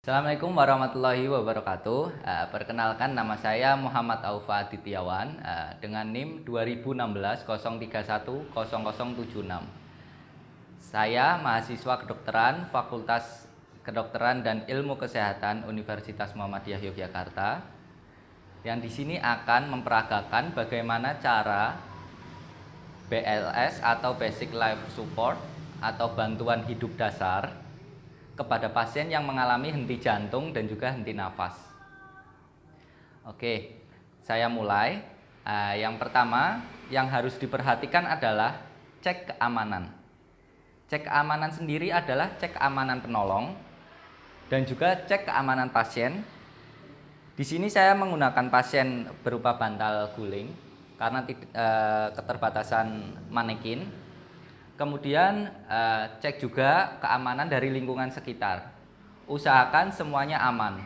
Assalamualaikum warahmatullahi wabarakatuh. Perkenalkan, nama saya Muhammad Aufa Adityawan dengan NIM 2016 031 0076. Saya mahasiswa kedokteran Fakultas Kedokteran dan Ilmu Kesehatan Universitas Muhammadiyah Yogyakarta, yang di sini akan memperagakan bagaimana cara BLS atau Basic Life Support atau bantuan hidup dasar kepada pasien yang mengalami henti jantung dan juga henti nafas. Oke, saya mulai. Yang pertama yang harus diperhatikan adalah cek keamanan. Cek keamanan sendiri adalah cek keamanan penolong dan juga cek keamanan pasien. Di sini saya menggunakan pasien berupa bantal guling karena keterbatasan manekin. Kemudian cek juga keamanan dari lingkungan sekitar. Usahakan semuanya aman.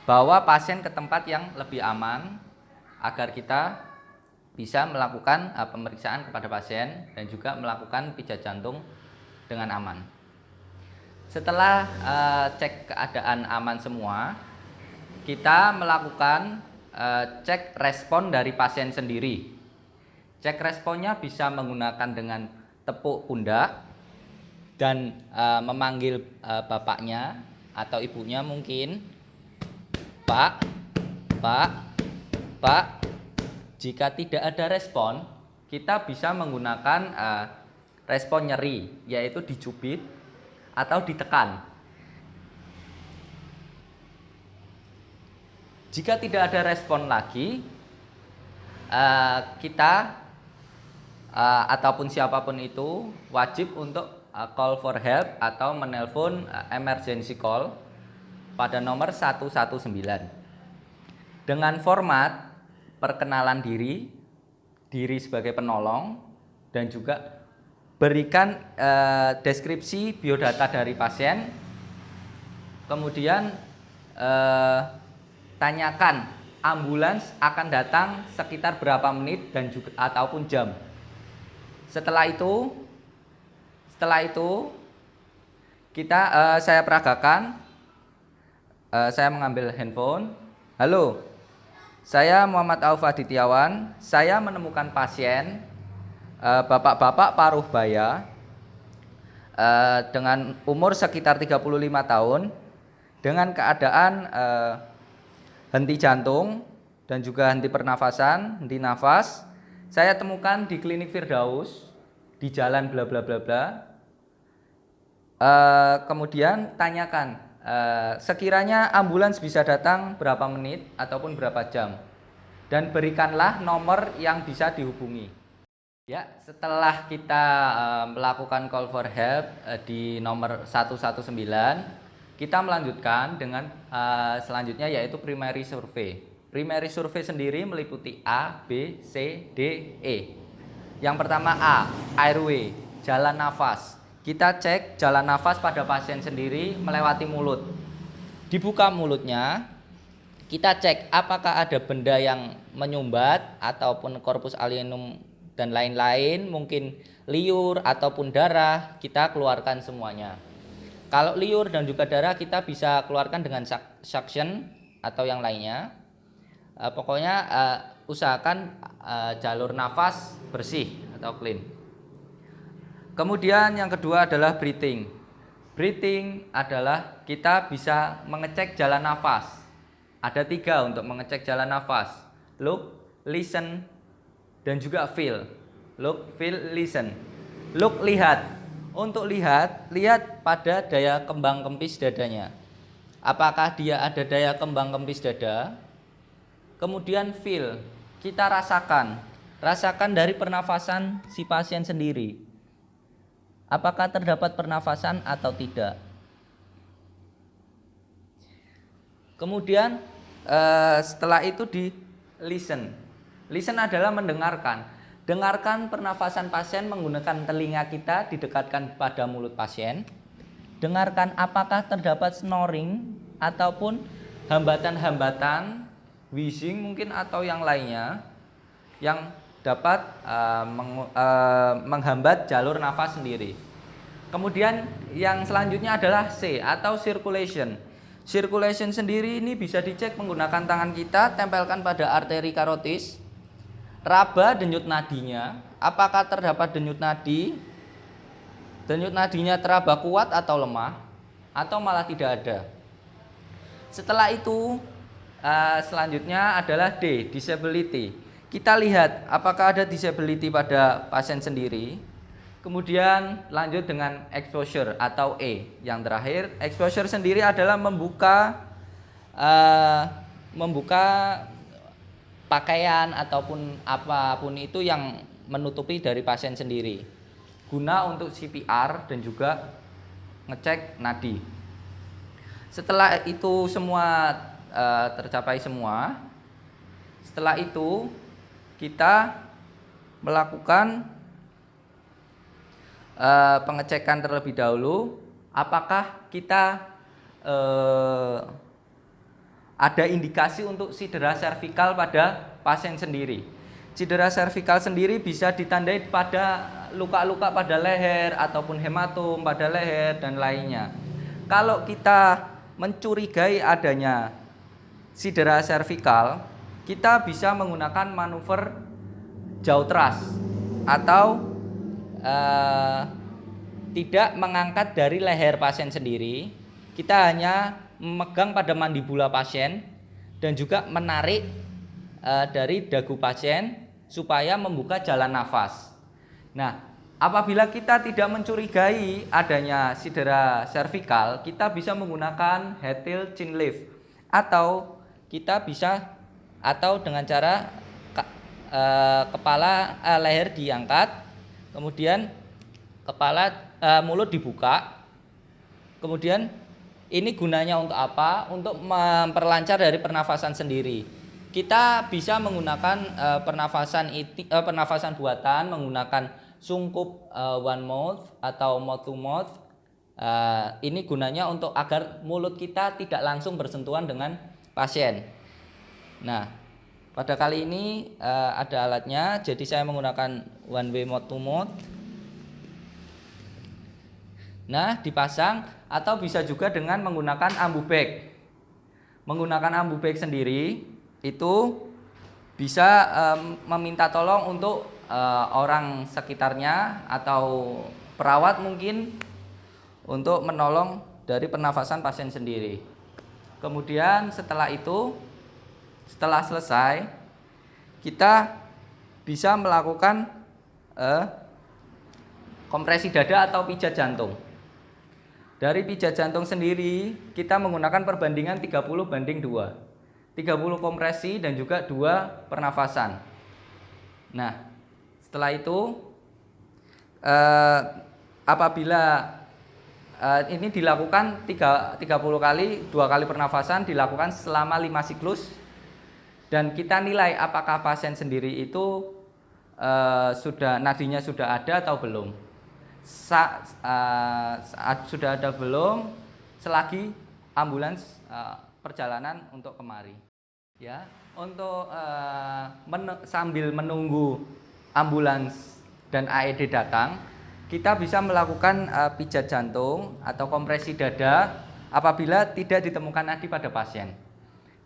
Bawa pasien ke tempat yang lebih aman agar kita bisa melakukan pemeriksaan kepada pasien dan juga melakukan pijat jantung dengan aman. Setelah cek keadaan aman semua, kita melakukan cek respon dari pasien sendiri. Cek responnya bisa menggunakan dengan tepuk pundak dan memanggil bapaknya atau ibunya mungkin, Pak, Pak, Pak. Jika tidak ada respon, kita bisa menggunakan respon nyeri, yaitu dicubit atau ditekan. Jika tidak ada respon lagi, kita ataupun siapapun itu wajib untuk call for help atau menelpon emergency call pada nomor 119 dengan format perkenalan diri sebagai penolong, dan juga berikan deskripsi biodata dari pasien. Kemudian tanyakan ambulans akan datang sekitar berapa menit dan juga ataupun jam. Setelah itu saya peragakan. Saya mengambil handphone. Halo, saya Muhammad Aufa Adityawan. Saya menemukan pasien bapak-bapak paruh baya dengan umur sekitar 35 tahun dengan keadaan henti jantung dan juga henti pernafasan, henti nafas. Saya temukan di Klinik Firdaus di jalan bla bla bla bla. Kemudian tanyakan sekiranya ambulans bisa datang berapa menit ataupun berapa jam, dan berikanlah nomor yang bisa dihubungi. Ya, setelah kita melakukan call for help di nomor 119, kita melanjutkan dengan selanjutnya, yaitu primary survey. Primary survey sendiri meliputi A, B, C, D, E. Yang pertama A, airway, jalan nafas. Kita cek jalan nafas pada pasien sendiri melewati mulut. Dibuka mulutnya, kita cek apakah ada benda yang menyumbat ataupun corpus alienum dan lain-lain, mungkin liur ataupun darah, kita keluarkan semuanya. Kalau liur dan juga darah kita bisa keluarkan dengan suction atau yang lainnya. Pokoknya usahakan jalur nafas bersih atau clean. Kemudian yang kedua adalah breathing. Breathing adalah kita bisa mengecek jalan nafas. Ada 3 untuk mengecek jalan nafas: look, listen, dan juga feel. Look, feel, listen. Look, lihat. Untuk lihat pada daya kembang kempis dadanya. Apakah dia ada daya kembang kempis dada? Kemudian feel, kita rasakan dari pernafasan si pasien sendiri. Apakah terdapat pernafasan atau tidak? Kemudian setelah itu di listen. Listen adalah mendengarkan. Dengarkan pernafasan pasien menggunakan telinga kita, didekatkan pada mulut pasien. Dengarkan apakah terdapat snoring ataupun hambatan-hambatan, wheezing mungkin atau yang lainnya yang dapat menghambat jalur nafas sendiri. Kemudian yang selanjutnya adalah C atau circulation. Circulation sendiri ini bisa dicek menggunakan tangan kita, tempelkan pada arteri karotis, raba denyut nadinya, apakah terdapat denyut nadinya teraba kuat atau lemah, atau malah tidak ada. Setelah itu selanjutnya adalah D, disability. Kita lihat apakah ada disability pada pasien sendiri. Kemudian lanjut dengan exposure atau E. Yang terakhir, exposure sendiri adalah membuka pakaian ataupun apapun itu yang menutupi dari pasien sendiri, guna untuk CPR dan juga ngecek nadi. Setelah itu semua tercapai semua, setelah itu kita melakukan pengecekan terlebih dahulu, apakah kita ada indikasi untuk cedera servikal pada pasien sendiri. Cedera servikal sendiri bisa ditandai pada luka-luka pada leher ataupun hematom pada leher dan lainnya. Kalau kita mencurigai adanya cedera servikal, kita bisa menggunakan manuver jaw thrust atau tidak mengangkat dari leher pasien sendiri. Kita hanya memegang pada mandibula pasien dan juga menarik dari dagu pasien supaya membuka jalan nafas. Nah, apabila kita tidak mencurigai adanya cedera servikal, kita bisa menggunakan head tilt chin lift, atau kita bisa dengan cara kepala leher diangkat, kemudian mulut dibuka. Kemudian ini gunanya untuk apa? Untuk memperlancar dari pernafasan sendiri. Kita bisa menggunakan pernafasan buatan menggunakan sungkup one mouth atau mouth to mouth. Ini gunanya untuk agar mulut kita tidak langsung bersentuhan dengan pasien. Nah, pada kali ini ada alatnya, jadi saya menggunakan one way mouth to mouth. Nah, dipasang atau bisa juga dengan menggunakan ambu bag. Menggunakan ambu bag sendiri itu bisa meminta tolong untuk orang sekitarnya atau perawat mungkin untuk menolong dari pernafasan pasien sendiri. Kemudian setelah selesai, kita bisa melakukan kompresi dada atau pijat jantung. Dari pijat jantung sendiri, kita menggunakan perbandingan 30:2. 30 kompresi dan juga 2 pernafasan. Nah, setelah itu apabila ini dilakukan 30 kali, 2 kali pernafasan dilakukan selama 5 siklus, dan kita nilai apakah pasien sendiri itu nadinya sudah ada atau belum. Saat sudah ada belum, selagi ambulans perjalanan untuk kemari. Ya, untuk sambil menunggu ambulans dan AED datang, kita bisa melakukan pijat jantung atau kompresi dada apabila tidak ditemukan nadi pada pasien.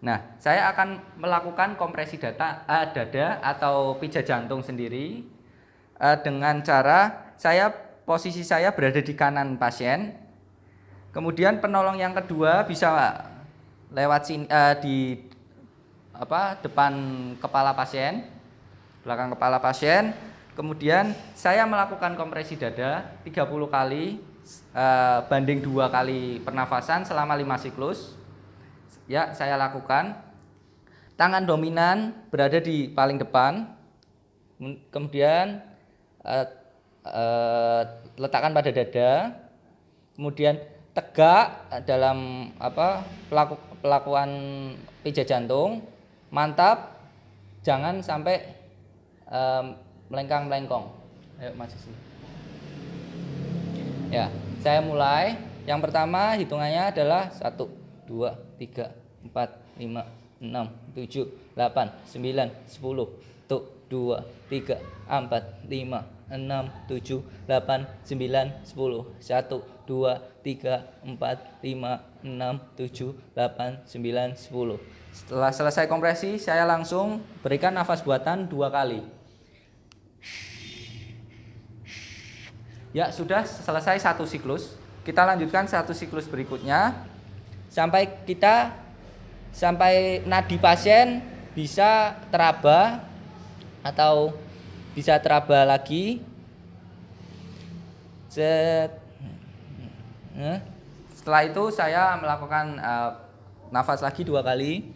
Nah, saya akan melakukan kompresi dada atau pijat jantung sendiri dengan cara posisi saya berada di kanan pasien. Kemudian penolong yang kedua bisa lewat di depan kepala pasien, belakang kepala pasien. Kemudian saya melakukan kompresi dada 30 kali banding 2 kali pernafasan selama 5 siklus. Ya, saya lakukan. Tangan dominan berada di paling depan. Kemudian letakkan pada dada. Kemudian tegak dalam pelakuan pijat jantung. Mantap. Jangan sampai melengkang-melengkong. Ayo maju sini. Ya, saya mulai. Yang pertama hitungannya adalah 1, 2, 3, 4, 5, 6, 7, 8, 9, 10. 2, 3, 4, 5, 6, 7, 8, 9, 10. 1, 2, 3, 4, 5, 6, 7, 8, 9, 10. Setelah selesai kompresi, saya langsung berikan nafas buatan 2 kali. Ya, sudah selesai satu siklus. Kita lanjutkan satu siklus berikutnya sampai nadi pasien bisa teraba atau bisa teraba lagi. Setelah itu saya melakukan nafas lagi 2 kali.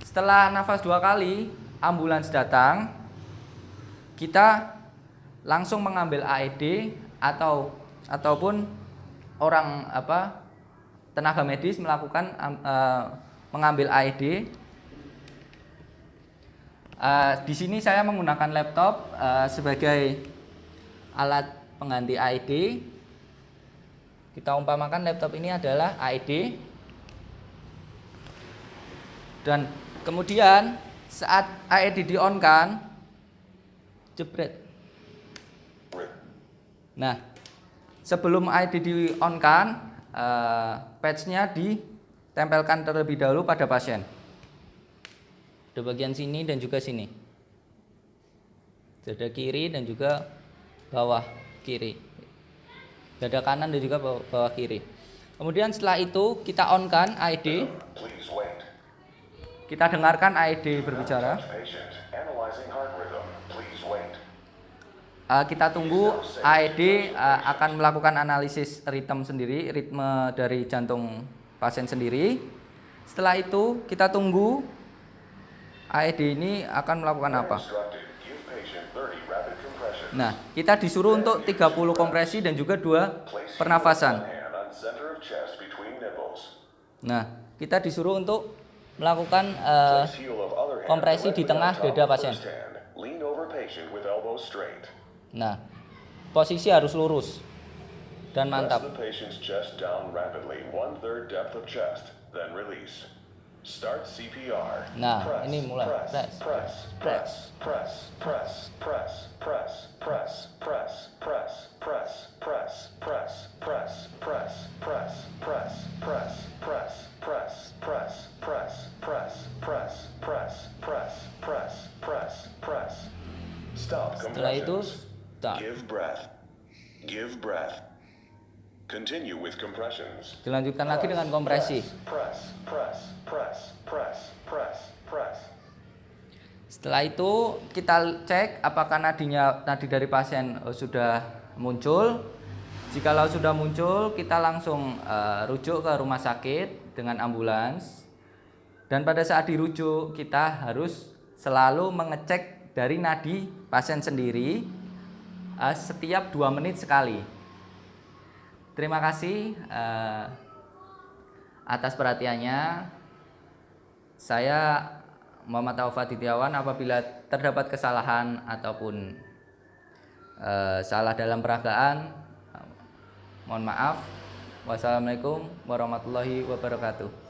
Setelah nafas 2 kali, ambulans datang. Kita langsung mengambil AED ataupun orang tenaga medis melakukan mengambil AED. Di sini saya menggunakan laptop sebagai alat pengganti AED. Kita umpamakan laptop ini adalah AED. Dan kemudian saat AED di-on-kan, jebret. Nah, sebelum AED di-on-kan, patch-nya ditempelkan terlebih dahulu pada pasien. Di bagian sini dan juga sini. Dada kiri dan juga bawah kiri. Dada kanan dan juga bawah kiri. Kemudian setelah itu kita on-kan AED. Kita dengarkan AED berbicara. Kita tunggu AED akan melakukan analisis ritme sendiri, ritme dari jantung pasien sendiri. Setelah itu kita tunggu AED ini akan melakukan apa. Nah, kita disuruh untuk 30 kompresi dan juga 2 pernafasan. Nah, kita disuruh untuk melakukan kompresi di tengah dada pasien. Nah, posisi harus lurus dan mantap. Nah, ini mulai Setelah itu start. Give breath. Continue with compressions. Dilanjutkan lagi dengan kompresi. Setelah itu kita cek apakah nadi dari pasien sudah muncul. Jikalau sudah muncul, kita langsung rujuk ke rumah sakit dengan ambulans. Dan pada saat dirujuk, kita harus selalu mengecek dari nadi pasien sendiri setiap 2 menit sekali. Terima kasih atas perhatiannya. Saya Muhammad Taufat Titiawan. Apabila terdapat kesalahan ataupun salah dalam peragaan, mohon maaf. Wassalamualaikum warahmatullahi wabarakatuh.